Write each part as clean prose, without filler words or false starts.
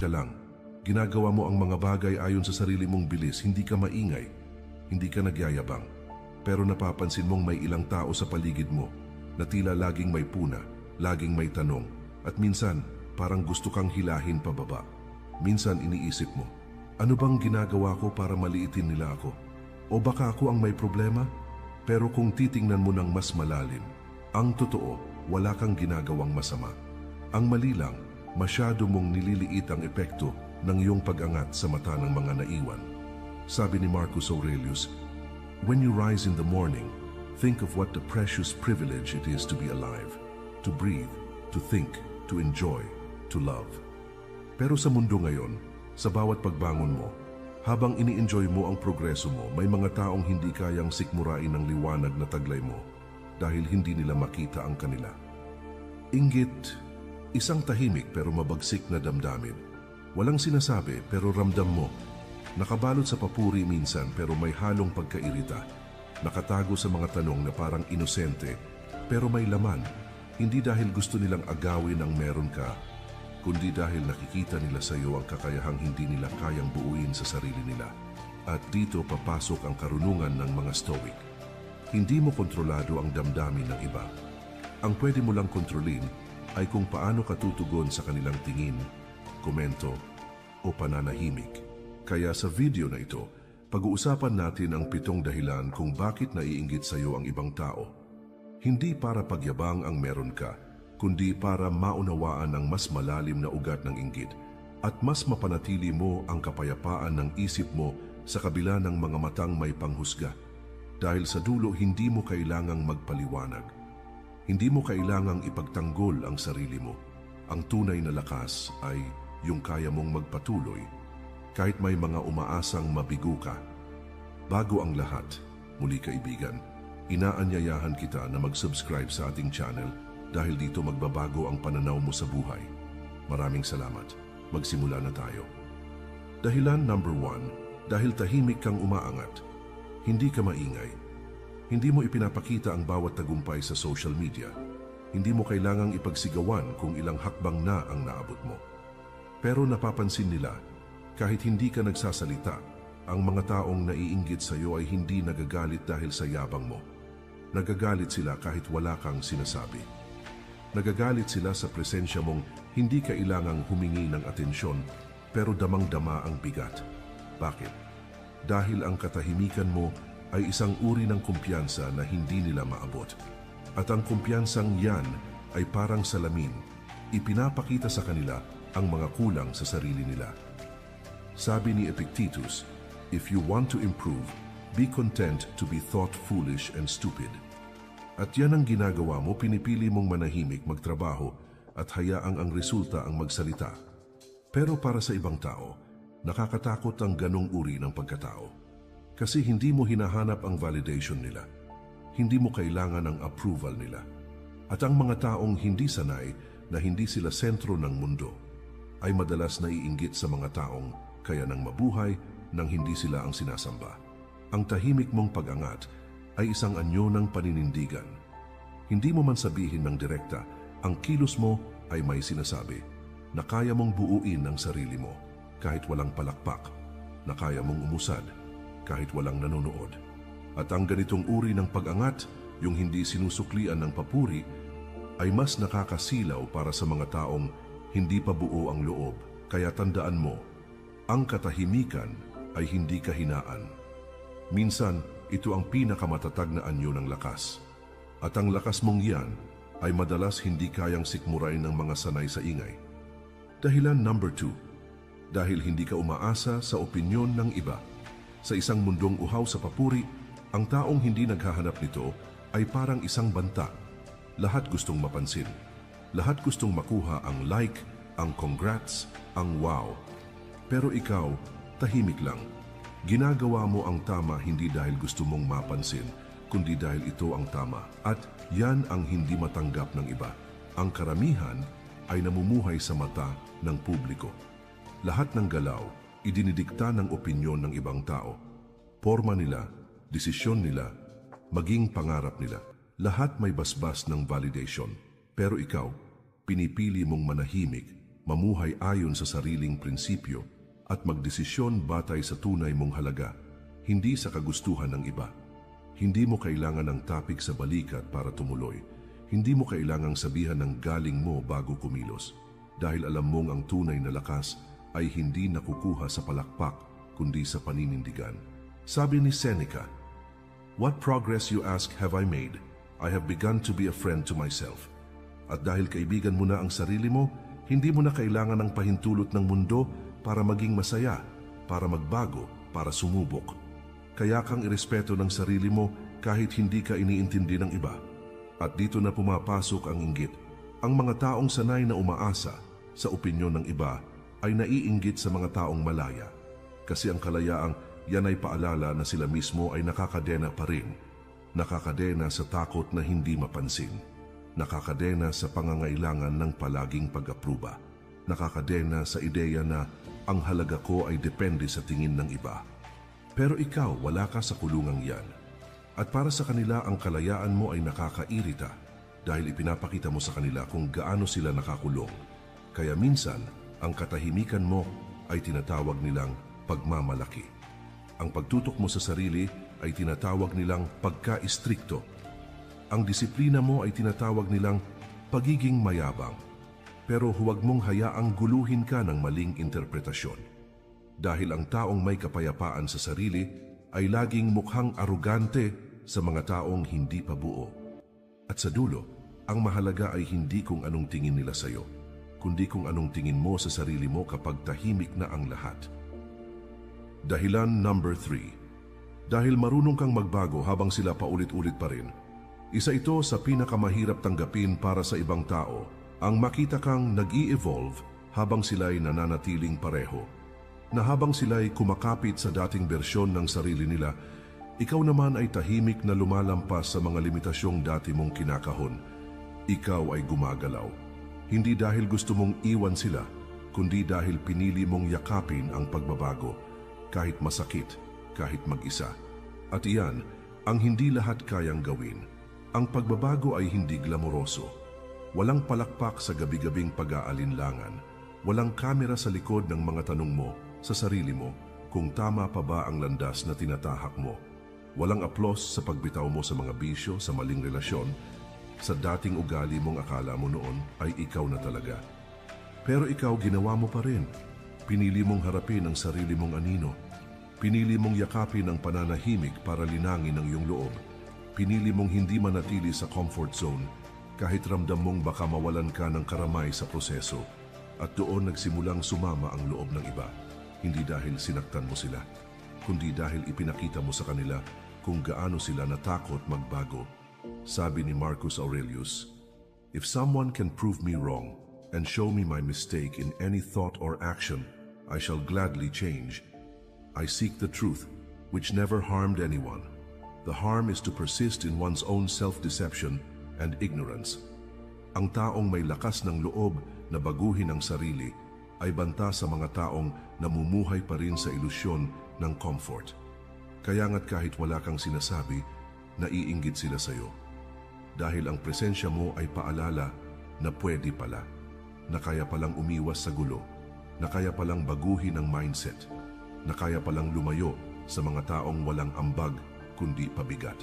ka lang. Ginagawa mo ang mga bagay ayon sa sarili mong bilis, hindi ka maingay, hindi ka nagyayabang. Pero napapansin mong may ilang tao sa paligid mo na tila laging may puna, laging may tanong, at minsan parang gusto kang hilahin pababa. Minsan iniisip mo, ano bang ginagawa ko para maliitin nila ako? O baka ako ang may problema? Pero kung titingnan mo ng mas malalim, ang totoo, wala kang ginagawang masama. Ang mali lang, masyado mong nililiit ang epekto ng iyong pag-angat sa mata ng mga naiwan. Sabi ni Marcus Aurelius, "When you rise in the morning, think of what the precious privilege it is to be alive, to breathe, to think, to enjoy, to love." Pero sa mundo ngayon, sa bawat pagbangon mo, habang ini-enjoy mo ang progreso mo, may mga taong hindi kayang sikmurain ang liwanag na taglay mo dahil hindi nila makita ang kanila. Inggit, isang tahimik pero mabagsik na damdamin. Walang sinasabi pero ramdam mo. Nakabalot sa papuri minsan pero may halong pagkairita. Nakatago sa mga tanong na parang inosente pero may laman. Hindi dahil gusto nilang agawin ang meron ka, kundi dahil nakikita nila sa iyo ang kakayahang hindi nila kayang buuin sa sarili nila. At dito papasok ang karunungan ng mga Stoic. Hindi mo kontrolado ang damdamin ng iba. Ang pwede mo lang kontrolin ay kung paano ka tutugon sa kanilang tingin, komento o pananahimik. Kaya sa video na ito, pag-uusapan natin ang 7 dahilan kung bakit naiinggit sa iyo ang ibang tao. Hindi para pagyabang ang meron ka, kundi para maunawaan ang mas malalim na ugat ng inggit at mas mapanatili mo ang kapayapaan ng isip mo sa kabila ng mga matang may panghusga. Dahil sa dulo, hindi mo kailangang magpaliwanag. Hindi mo kailangang ipagtanggol ang sarili mo. Ang tunay na lakas ay yung kaya mong magpatuloy kahit may mga umaasang mabigo ka. Bago ang lahat, muli kaibigan, inaanyayahan kita na mag-subscribe sa ating channel dahil dito magbabago ang pananaw mo sa buhay. Maraming salamat. Magsimula na tayo. Dahilan number 1, dahil tahimik kang umaangat. Hindi ka maingay. Hindi mo ipinapakita ang bawat tagumpay sa social media. Hindi mo kailangang ipagsigawan kung ilang hakbang na ang naabot mo. Pero napapansin nila, kahit hindi ka nagsasalita, ang mga taong naiinggit sa iyo ay hindi nagagalit dahil sa yabang mo. Nagagalit sila kahit wala kang sinasabi. Nagagalit sila sa presensya mong hindi kailangang humingi ng atensyon pero damang-dama ang bigat. Bakit? Dahil ang katahimikan mo ay isang uri ng kumpiyansa na hindi nila maabot. At ang kumpiyansang yan ay parang salamin, ipinapakita sa kanila ang mga kulang sa sarili nila. Sabi ni Epictetus, "If you want to improve, be content to be thought foolish and stupid." At yan ang ginagawa mo, pinipili mong manahimik, magtrabaho at hayaang ang resulta ang magsalita. Pero para sa ibang tao, nakakatakot ang ganong uri ng pagkatao. Kasi hindi mo hinahanap ang validation nila. Hindi mo kailangan ang approval nila. At ang mga taong hindi sanay na hindi sila sentro ng mundo, ay madalas naiinggit sa mga taong kaya nang mabuhay nang hindi sila ang sinasamba. Ang tahimik mong pag-angat ay isang anyo ng paninindigan. Hindi mo man sabihin ng direkta, ang kilos mo ay may sinasabi na kaya mong buuin ang sarili mo kahit walang palakpak, na kaya mong umusad kahit walang nanonood. At ang ganitong uri ng pag-angat, yung hindi sinusuklian ng papuri, ay mas nakakasilaw para sa mga taong hindi pa buo ang loob. Kaya tandaan mo, ang katahimikan ay hindi kahinaan. Minsan, ito ang pinakamatatag na anyo ng lakas. At ang lakas mong yan ay madalas hindi kayang sikmurain ng mga sanay sa ingay. Dahilan number 2, dahil hindi ka umaasa sa opinyon ng iba. Sa isang mundong uhaw sa papuri, ang taong hindi naghahanap nito ay parang isang banta. Lahat gustong mapansin. Lahat gustong makuha ang like, ang congrats, ang wow. Pero ikaw, tahimik lang. Ginagawa mo ang tama hindi dahil gusto mong mapansin, kundi dahil ito ang tama. At yan ang hindi matanggap ng iba. Ang karamihan ay namumuhay sa mata ng publiko. Lahat ng galaw, idinidikta ng opinyon ng ibang tao. Porma nila, desisyon nila, maging pangarap nila. Lahat may basbas ng validation. Pero ikaw, pinipili mong manahimik mamuhay ayon sa sariling prinsipyo, at magdesisyon batay sa tunay mong halaga, hindi sa kagustuhan ng iba. Hindi mo kailangan ng tapik sa balikat para tumuloy. Hindi mo kailangang sabihan ng galing mo bago kumilos. Dahil alam mong ang tunay na lakas ay hindi nakukuha sa palakpak, kundi sa paninindigan. Sabi ni Seneca, "What progress you ask have I made? I have begun to be a friend to myself." At dahil kaibigan mo na ang sarili mo, hindi mo na kailangan ng pahintulot ng mundo para maging masaya, para magbago, para sumubok. Kaya kang irespeto ng sarili mo kahit hindi ka iniintindi ng iba. At dito na pumapasok ang inggit. Ang mga taong sanay na umaasa sa opinyon ng iba ay naiinggit sa mga taong malaya. Kasi ang kalayaang yan ay paalala na sila mismo ay nakakadena pa rin. Nakakadena sa takot na hindi mapansin. Nakakadena sa pangangailangan ng palaging pag-apruba. Nakakadena sa ideya na ang halaga ko ay depende sa tingin ng iba. Pero ikaw, wala ka sa kulungang yan. At para sa kanila, ang kalayaan mo ay nakakairita dahil ipinapakita mo sa kanila kung gaano sila nakakulong. Kaya minsan, ang katahimikan mo ay tinatawag nilang pagmamalaki. Ang pagtutok mo sa sarili ay tinatawag nilang pagka-istrikto. Ang disiplina mo ay tinatawag nilang pagiging mayabang. Pero huwag mong hayaang guluhin ka ng maling interpretasyon. Dahil ang taong may kapayapaan sa sarili ay laging mukhang arugante sa mga taong hindi pa buo. At sa dulo, ang mahalaga ay hindi kung anong tingin nila sa'yo, kundi kung anong tingin mo sa sarili mo kapag tahimik na ang lahat. Dahilan number 3. Dahil marunong kang magbago habang sila paulit-ulit pa rin. Isa ito sa pinakamahirap tanggapin para sa ibang tao, ang makita kang nag-i-evolve habang sila'y nananatiling pareho. Na habang sila'y kumakapit sa dating bersyon ng sarili nila, ikaw naman ay tahimik na lumalampas sa mga limitasyong dati mong kinakahon. Ikaw ay gumagalaw. Hindi dahil gusto mong iwan sila, kundi dahil pinili mong yakapin ang pagbabago, kahit masakit, kahit mag-isa. At iyan, ang hindi lahat kayang gawin. Ang pagbabago ay hindi glamoroso. Walang palakpak sa gabi-gabing pag-aalinlangan. Walang kamera sa likod ng mga tanong mo sa sarili mo kung tama pa ba ang landas na tinatahak mo. Walang aplos sa pagbitaw mo sa mga bisyo, sa maling relasyon, sa dating ugali mong akala mo noon ay ikaw na talaga. Pero ikaw ginawa mo pa rin. Pinili mong harapin ang sarili mong anino. Pinili mong yakapin ang pananahimik para linangin ang iyong loob. Pinili mong hindi manatili sa comfort zone kahit ramdam mong baka mawalan ka ng karamay sa proseso. At doon nagsimulang sumama ang loob ng iba. Hindi dahil sinaktan mo sila, kundi dahil ipinakita mo sa kanila kung gaano sila natakot magbago. Sabi ni Marcus Aurelius, "If someone can prove me wrong and show me my mistake in any thought or action, I shall gladly change. I seek the truth, which never harmed anyone. The harm is to persist in one's own self-deception and ignorance." Ang taong may lakas ng loob na baguhin ang sarili ay banta sa mga taong namumuhay pa rin sa ilusyon ng comfort. Kaya nga't kahit wala kang sinasabi, naiinggit sila sa iyo. Dahil ang presensya mo ay paalala na pwede pala, na kaya palang umiwas sa gulo, na kaya palang baguhin ang mindset, na kaya palang lumayo sa mga taong walang ambag kundi pabigat.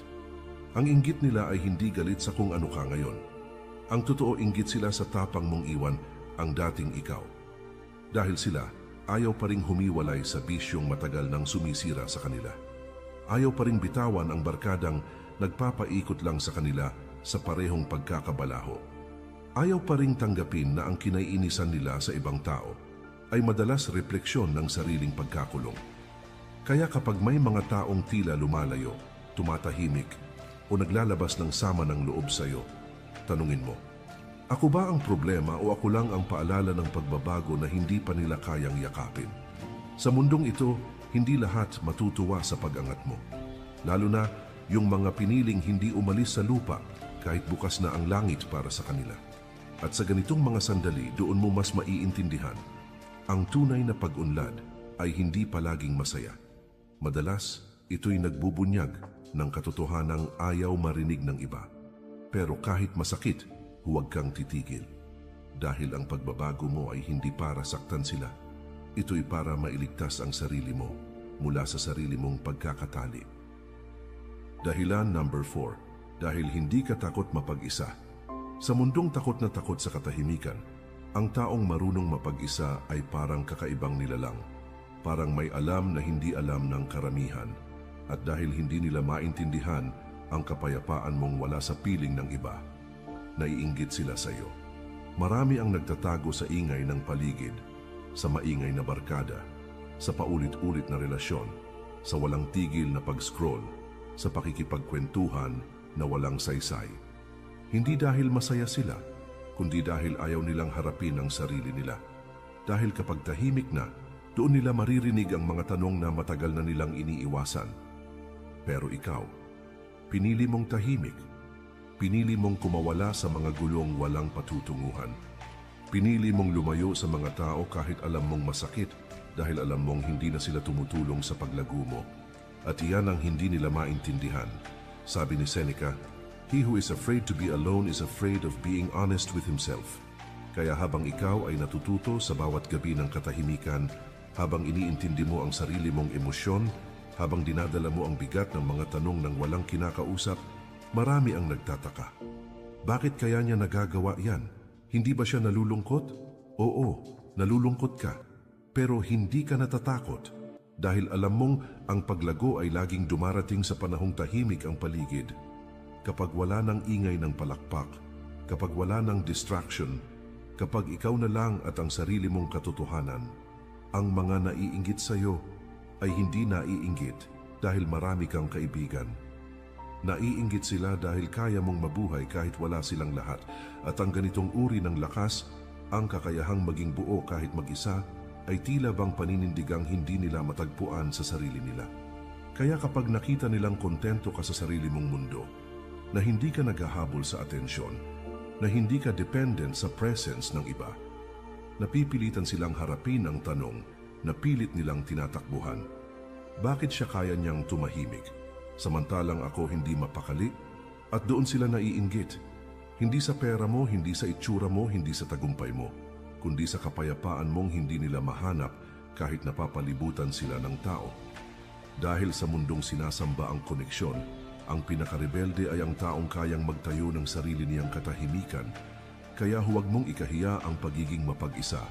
Ang inggit nila ay hindi galit sa kung ano ka ngayon. Ang totoo, inggit sila sa tapang mong iwan ang dating ikaw. Dahil sila, ayaw pa ring humiwalay sa bisyong matagal nang sumisira sa kanila. Ayaw pa ring bitawan ang barkadang nagpapaikot lang sa kanila sa parehong pagkakabalaho. Ayaw pa ring tanggapin na ang kinaiinisan nila sa ibang tao ay madalas refleksyon ng sariling pagkakulong. Kaya kapag may mga taong tila lumalayo, tumatahimik, o naglalabas ng sama ng loob sa iyo, tanungin mo, ako ba ang problema o ako lang ang paalala ng pagbabago na hindi pa nila kayang yakapin? Sa mundong ito, hindi lahat matutuwa sa pag-angat mo. Lalo na yung mga piniling hindi umalis sa lupa kahit bukas na ang langit para sa kanila. At sa ganitong mga sandali, doon mo mas maiintindihan. Ang tunay na pag-unlad ay hindi palaging masaya. Madalas, ito'y nagbubunyag ng katotohanang ayaw marinig ng iba. Pero kahit masakit, huwag kang titigil. Dahil ang pagbabago mo ay hindi para saktan sila. Ito'y para mailigtas ang sarili mo mula sa sarili mong pagkakatali. Dahilan number 4, dahil hindi ka takot mapag-isa. Sa mundong takot na takot sa katahimikan, ang taong marunong mapag-isa ay parang kakaibang nilalang. Parang may alam na hindi alam ng karamihan. At dahil hindi nila maintindihan ang kapayapaan mong wala sa piling ng iba, naiinggit sila sa iyo. Marami ang nagtatago sa ingay ng paligid, sa maingay na barkada, sa paulit-ulit na relasyon, sa walang tigil na pag-scroll, sa pakikipagkwentuhan na walang saysay. Hindi dahil masaya sila, kundi dahil ayaw nilang harapin ang sarili nila. Dahil kapag tahimik na, doon nila maririnig ang mga tanong na matagal na nilang iniiwasan. Pero ikaw, pinili mong tahimik. Pinili mong kumawala sa mga gulong walang patutunguhan. Pinili mong lumayo sa mga tao kahit alam mong masakit dahil alam mong hindi na sila tumutulong sa paglago mo. At iyan ang hindi nila maintindihan. Sabi ni Seneca, "He who is afraid to be alone is afraid of being honest with himself." Kaya habang ikaw ay natututo sa bawat gabi ng katahimikan, habang iniintindi mo ang sarili mong emosyon, habang dinadala mo ang bigat ng mga tanong ng walang kinakausap, marami ang nagtataka. Bakit kaya niya nagagawa yan? Hindi ba siya nalulungkot? Oo, nalulungkot ka. Pero hindi ka natatakot dahil alam mong ang paglago ay laging dumarating sa panahong tahimik ang paligid. Kapag wala ng ingay ng palakpak, kapag wala ng distraction, kapag ikaw na lang at ang sarili mong katotohanan, ang mga naiinggit sa iyo ay hindi naiinggit dahil marami kang kaibigan. Naiinggit sila dahil kaya mong mabuhay kahit wala silang lahat, at ang ganitong uri ng lakas, ang kakayahang maging buo kahit mag-isa, ay tila bang paninindigang hindi nila matagpuan sa sarili nila. Kaya kapag nakita nilang kontento ka sa sarili mong mundo, na hindi ka naghahabol sa atensyon, na hindi ka dependent sa presence ng iba, napipilitan silang harapin ang tanong na pilit nilang tinatakbuhan. Bakit siya kaya niyang tumahimik, samantalang ako hindi mapakali? At doon sila naiinggit. Hindi sa pera mo, hindi sa itsura mo, hindi sa tagumpay mo, kundi sa kapayapaan mong hindi nila mahanap kahit napapalibutan sila ng tao. Dahil sa mundong sinasamba ang koneksyon, ang pinakarebelde ay ang taong kayang magtayo ng sarili niyang katahimikan. Kaya huwag mong ikahiya ang pagiging mapag-isa.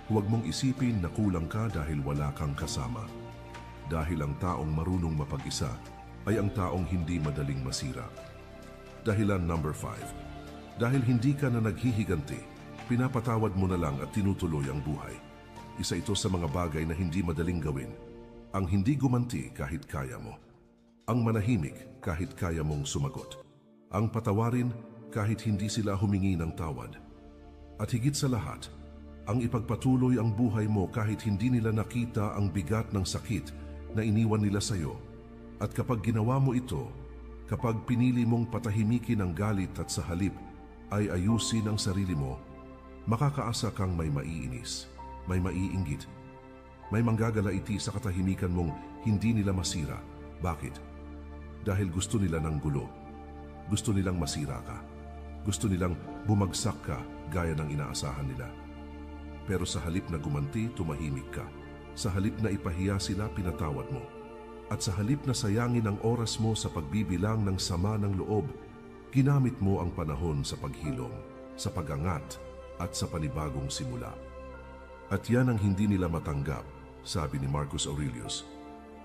Huwag mong isipin na kulang ka dahil wala kang kasama. Dahil ang taong marunong mapag-isa ay ang taong hindi madaling masira. Dahilan number 5. Dahil hindi ka na naghihiganti, pinapatawad mo na lang at tinutuloy ang buhay. Isa ito sa mga bagay na hindi madaling gawin. Ang hindi gumanti kahit kaya mo. Ang manahimik kahit kaya mong sumagot. Ang patawarin kahit hindi sila humingi ng tawad. At higit sa lahat, ang ipagpatuloy ang buhay mo kahit hindi nila nakita ang bigat ng sakit na iniwan nila sa iyo. At kapag ginawa mo ito, kapag pinili mong patahimikin ang galit at sa halip ay ayusin ang sarili mo, makakaasa kang may maiinis, may maiinggit, may manggagalaiti sa katahimikan mong hindi nila masira. Bakit? Dahil gusto nila ng gulo. Gusto nilang masira ka. Gusto nilang bumagsak ka gaya ng inaasahan nila. Pero sa halip na gumanti, tumahimik ka. Sa halip na ipahiya sila, pinatawad mo. At sa halip na sayangin ang oras mo sa pagbibilang ng sama ng loob, ginamit mo ang panahon sa paghilom, sa pag-angat, at sa panibagong simula. At yan ang hindi nila matanggap, sabi ni Marcus Aurelius.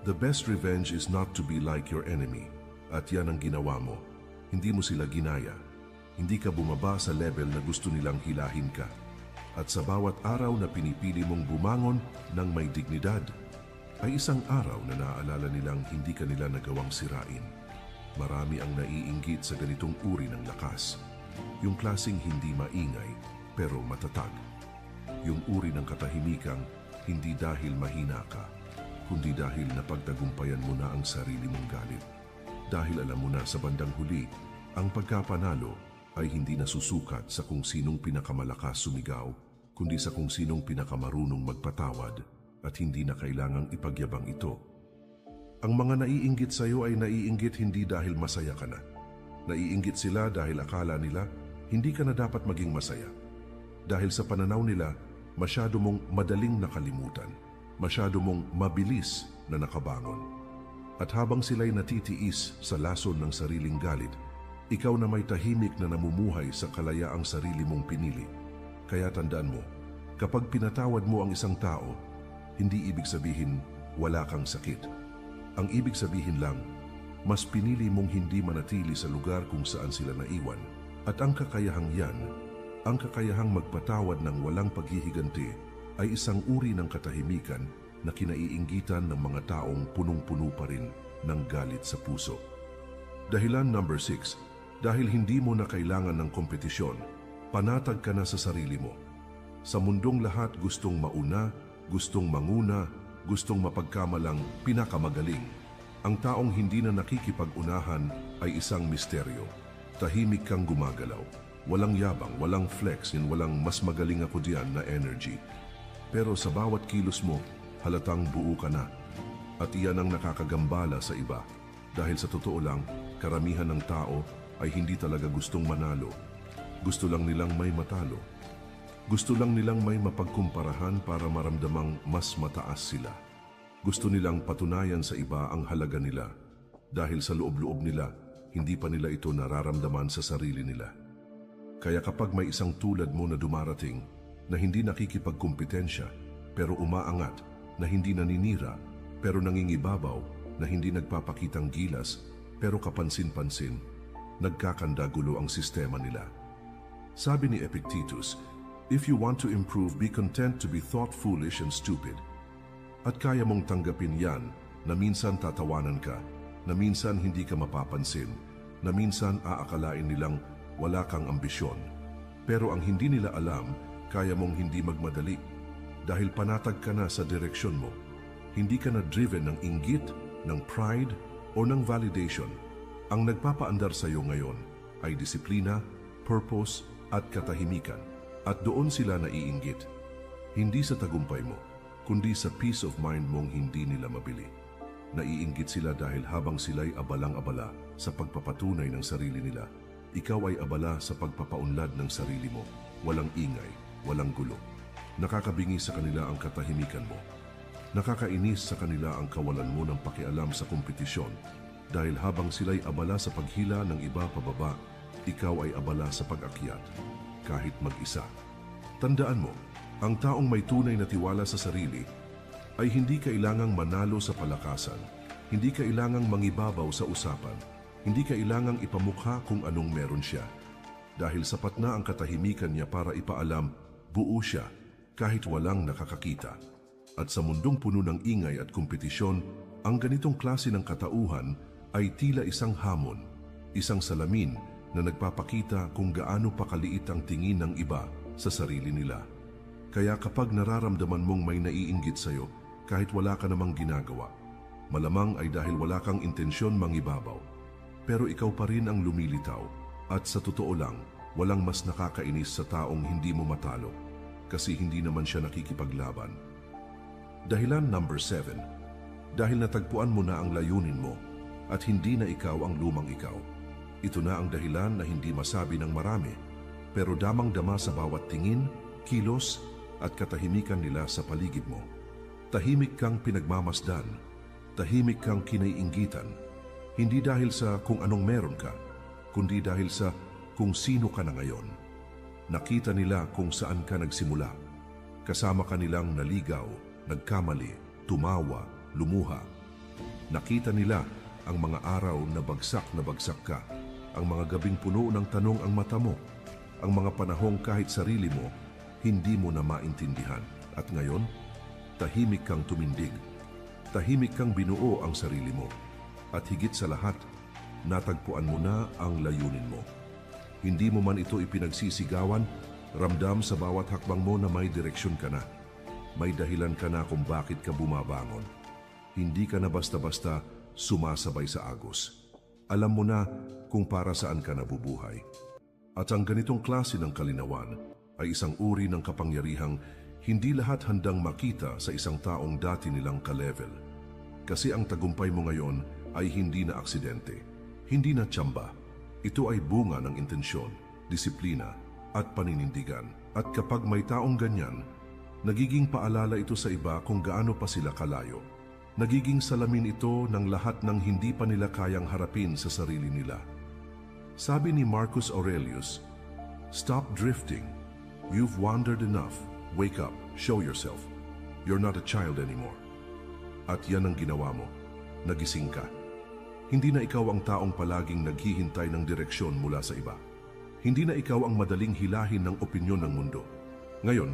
The best revenge is not to be like your enemy. At yan ang ginawa mo. Hindi mo sila ginaya. Hindi ka bumaba sa level na gusto nilang hilahin ka. At sa bawat araw na pinipili mong bumangon ng may dignidad, ay isang araw na naaalala nilang hindi ka nila nagawang sirain. Marami ang naiinggit sa ganitong uri ng lakas. Yung klaseng hindi maingay, pero matatag. Yung uri ng katahimikang hindi dahil mahina ka, kundi dahil napagtagumpayan mo na ang sarili mong galit. Dahil alam mo na sa bandang huli, ang pagkapanalo ay hindi nasusukat sa kung sinong pinakamalakas sumigaw, kundi sa kung sinong pinakamarunong magpatawad at hindi na kailangang ipagyabang ito. Ang mga naiinggit sa iyo ay naiinggit hindi dahil masaya ka na. Naiinggit sila dahil akala nila hindi ka na dapat maging masaya. Dahil sa pananaw nila, masyado mong madaling nakalimutan, masyado mong mabilis na nakabangon. At habang sila'y natitiis sa lason ng sariling galit, ikaw na may tahimik na namumuhay sa kalayaang sarili mong pinili. Kaya tandaan mo, kapag pinatawad mo ang isang tao, hindi ibig sabihin wala kang sakit. Ang ibig sabihin lang, mas pinili mong hindi manatili sa lugar kung saan sila naiwan. At ang kakayahang yan, ang kakayahang magpatawad ng walang paghihiganti ay isang uri ng katahimikan na kinaiinggitan ng mga taong punong-puno pa rin ng galit sa puso. Dahilan number 6, dahil hindi mo na kailangan ng kompetisyon, panatag ka na sa sarili mo. Sa mundong lahat gustong mauna, gustong manguna, gustong mapagkamalang pinakamagaling. Ang taong hindi na nakikipag-unahan ay isang misteryo. Tahimik kang gumagalaw. Walang yabang, walang flex, and walang mas magaling ako diyan na energy. Pero sa bawat kilos mo, halatang buo ka na. At iyan ang nakakagambala sa iba. Dahil sa totoo lang, karamihan ng tao ay hindi talaga gustong manalo. Gusto lang nilang may matalo. Gusto lang nilang may mapagkumparahan para maramdamang mas mataas sila. Gusto nilang patunayan sa iba ang halaga nila. Dahil sa loob-loob nila, hindi pa nila ito nararamdaman sa sarili nila. Kaya kapag may isang tulad mo na dumarating, na hindi nakikipagkumpetensya, pero umaangat, na hindi naninira, pero nangingibabaw, na hindi nagpapakitang gilas, pero kapansin-pansin, nagkakandagulo ang sistema nila. Sabi ni Epictetus, "If you want to improve, be content to be thought foolish and stupid." At kaya mong tanggapin yan na minsan tatawanan ka, na minsan hindi ka mapapansin, na minsan aakalain nilang wala kang ambisyon. Pero ang hindi nila alam, kaya mong hindi magmadali dahil panatag ka na sa direksyon mo. Hindi ka na driven ng inggit, ng pride, o ng validation. Ang nagpapaandar sa iyo ngayon ay disiplina, purpose, at katahimikan. At doon sila naiinggit. Hindi sa tagumpay mo, kundi sa peace of mind mong hindi nila mabili. Naiinggit sila dahil habang sila'y abalang-abala sa pagpapatunay ng sarili nila, ikaw ay abala sa pagpapaunlad ng sarili mo. Walang ingay, walang gulo. Nakakabingi sa kanila ang katahimikan mo. Nakakainis sa kanila ang kawalan mo ng pakialam sa kompetisyon dahil habang sila'y abala sa paghila ng iba pababa, ikaw ay abala sa pag-akyat, kahit mag-isa. Tandaan mo, ang taong may tunay na tiwala sa sarili ay hindi kailangang manalo sa palakasan, hindi kailangang mangibabaw sa usapan, hindi kailangang ipamukha kung anong meron siya. Dahil sapat na ang katahimikan niya para ipaalam, buo siya kahit walang nakakakita. At sa mundong puno ng ingay at kompetisyon, ang ganitong klase ng katauhan ay tila isang hamon, isang salamin na nagpapakita kung gaano pakaliit ang tingin ng iba sa sarili nila. Kaya kapag nararamdaman mong may naiinggit sa'yo, kahit wala ka namang ginagawa, malamang ay dahil wala kang intensyon mangibabaw. Pero ikaw pa rin ang lumilitaw, at sa totoo lang, walang mas nakakainis sa taong hindi mo matalo, kasi hindi naman siya nakikipaglaban. Dahilan number 7, dahil natagpuan mo na ang layunin mo, at hindi na ikaw ang lumang ikaw. Ito na ang dahilan na hindi masabi ng marami, pero damang-dama sa bawat tingin, kilos, at katahimikan nila sa paligid mo. Tahimik kang pinagmamasdan, tahimik kang kinaiinggitan, hindi dahil sa kung anong meron ka, kundi dahil sa kung sino ka na ngayon. Nakita nila kung saan ka nagsimula. Kasama ka nilang naligaw, nagkamali, tumawa, lumuha. Nakita nila ang mga araw na bagsak ka, ang mga gabing puno ng tanong ang mata mo, ang mga panahong kahit sarili mo, hindi mo na maintindihan. At ngayon, tahimik kang tumindig. Tahimik kang binuo ang sarili mo. At higit sa lahat, natagpuan mo na ang layunin mo. Hindi mo man ito ipinagsisigawan, ramdam sa bawat hakbang mo na may direksyon ka na. May dahilan ka na kung bakit ka bumabangon. Hindi ka na basta-basta sumasabay sa agos. Alam mo na kung para saan ka nabubuhay. At ang ganitong klase ng kalinawan ay isang uri ng kapangyarihang hindi lahat handang makita sa isang taong dati nilang ka-level. Kasi ang tagumpay mo ngayon ay hindi na aksidente, hindi na tsamba. Ito ay bunga ng intensyon, disiplina, at paninindigan. At kapag may taong ganyan, nagiging paalala ito sa iba kung gaano pa sila kalayo. Nagiging salamin ito ng lahat ng hindi pa nila kayang harapin sa sarili nila. Sabi ni Marcus Aurelius, "Stop drifting. You've wandered enough. Wake up. Show yourself. You're not a child anymore." At yan ang ginawa mo. Nagising ka. Hindi na ikaw ang taong palaging naghihintay ng direksyon mula sa iba. Hindi na ikaw ang madaling hilahin ng opinyon ng mundo. Ngayon,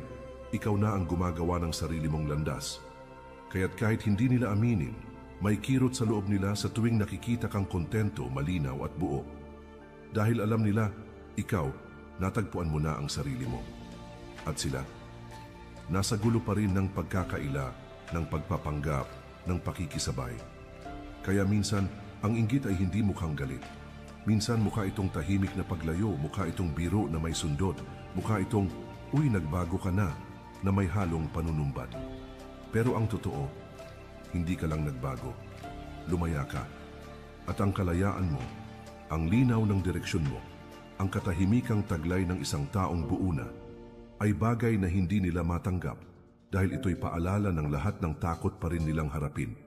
ikaw na ang gumagawa ng sarili mong landas. Kaya't kahit hindi nila aminin, may kirot sa loob nila sa tuwing nakikita kang kontento, malinaw at buo. Dahil alam nila, ikaw, natagpuan mo na ang sarili mo. At sila, nasa gulo pa rin ng pagkakaila, ng pagpapanggap, ng pakikisabay. Kaya minsan, ang inggit ay hindi mukhang galit. Minsan mukha itong tahimik na paglayo, mukha itong biro na may sundot, mukha itong, "Uy, nagbago ka na," na may halong panunumbad. Pero ang totoo, hindi ka lang nagbago. Lumaya ka. At ang kalayaan mo, ang linaw ng direksyon mo, ang katahimikang taglay ng isang taong buo na, ay bagay na hindi nila matanggap dahil ito'y paalala ng lahat ng takot pa rin nilang harapin.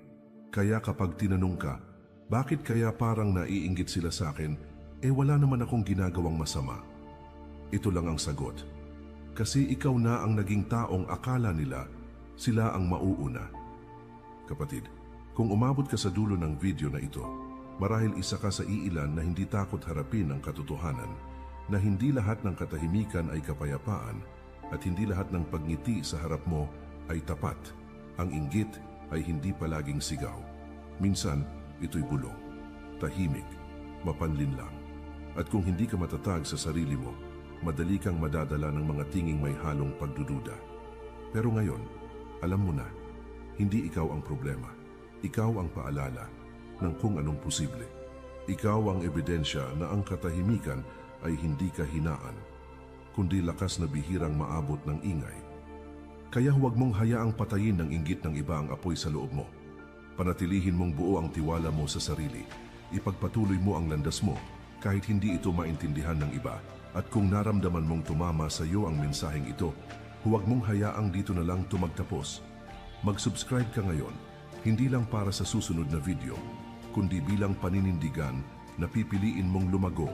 Kaya kapag tinanong ka, bakit kaya parang naiinggit sila sa akin, wala naman akong ginagawang masama. Ito lang ang sagot. Kasi ikaw na ang naging taong akala nila sila ang mauuna. Kapatid, kung umabot ka sa dulo ng video na ito, marahil isa ka sa iilan na hindi takot harapin ang katotohanan na hindi lahat ng katahimikan ay kapayapaan at hindi lahat ng pagngiti sa harap mo ay tapat. Ang inggit ay hindi palaging sigaw. Minsan, ito'y bulong, tahimik, mapanlinlang. At kung hindi ka matatag sa sarili mo, madali kang madadala ng mga tinging may halong pagdududa. Pero ngayon, alam mo na, hindi ikaw ang problema. Ikaw ang paalala ng kung anong posible. Ikaw ang ebidensya na ang katahimikan ay hindi kahinaan, kundi lakas na bihirang maabot ng ingay. Kaya huwag mong hayaang patayin ng inggit ng iba ang apoy sa loob mo. Panatilihin mong buo ang tiwala mo sa sarili. Ipagpatuloy mo ang landas mo kahit hindi ito maintindihan ng iba. At kung naramdaman mong tumama sa iyo ang mensaheng ito, huwag mong hayaang dito na lang ito magtapos. Mag-subscribe ka ngayon, hindi lang para sa susunod na video, kundi bilang paninindigan na pipiliin mong lumago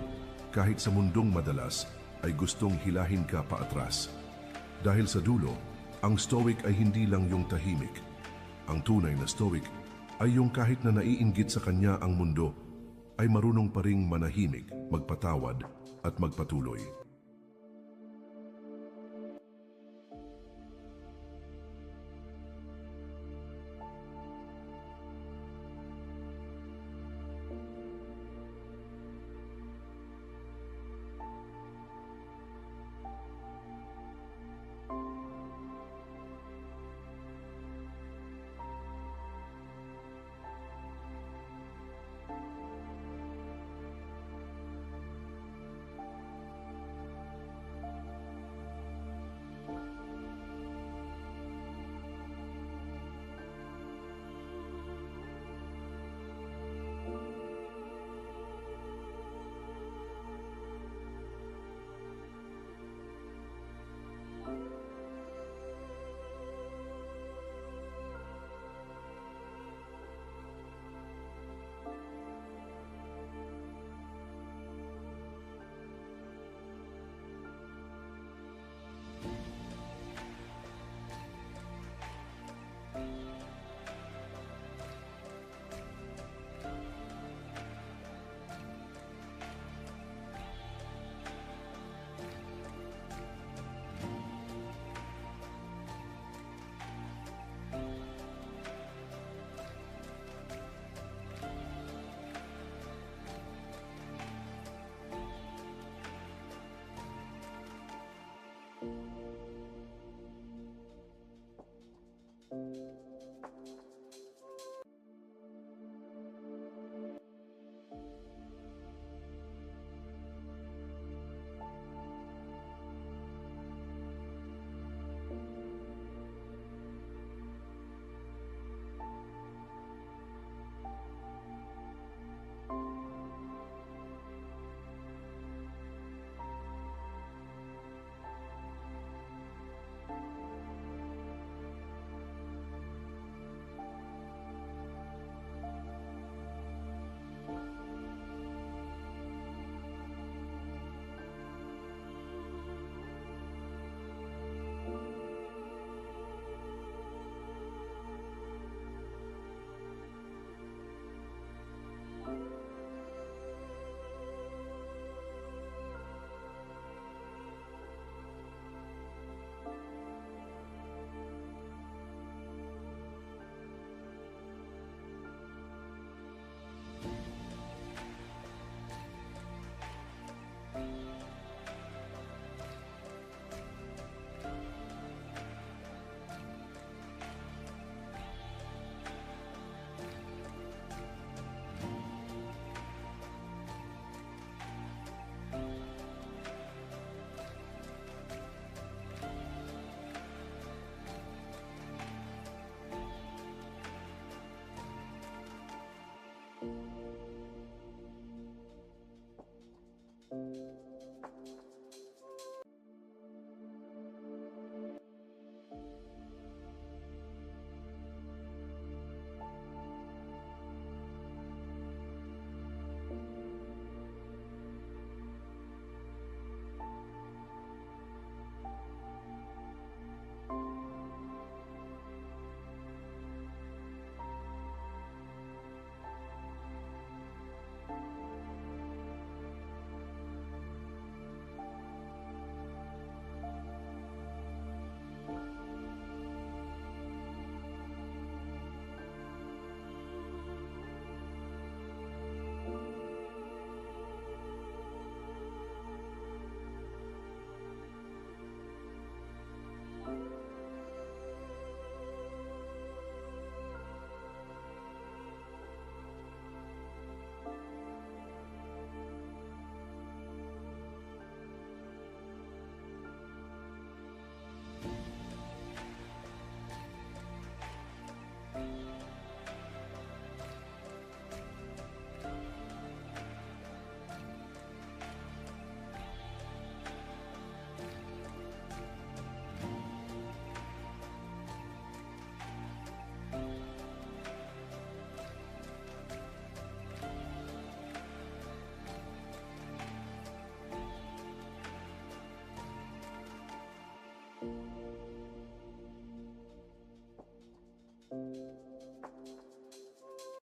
kahit sa mundong madalas ay gustong hilahin ka paatras. Dahil sa dulo, ang stoic ay hindi lang yung tahimik. Ang tunay na stoic ay yung kahit na naiinggit sa kanya ang mundo, ay marunong pa ring manahimik, magpatawad at magpatuloy.